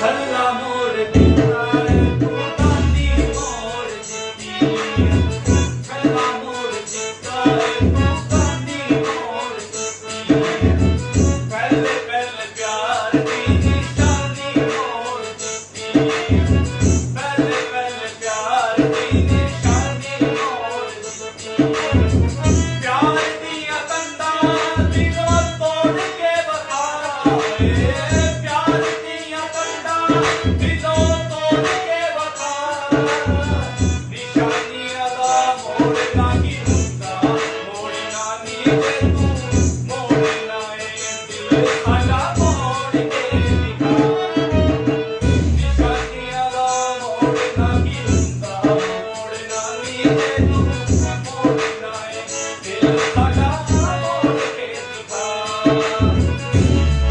छल्ला मोर दिता है तू दादी मोर जिती छल्ला मोर दिता है तू दादी मोर जिती पहले पहले प्यार दी निशानी मोर जिती पहले पहले प्यार दी निशानी मोर जिती प्यार दिया कंधा दिलों तोड़ के बता प्यार दिया कंधा दिलों तोड़ के बता निशानी अदा मोड़ना की हुंदा मोड़ना नी तू मोड़ना ए दिल साडा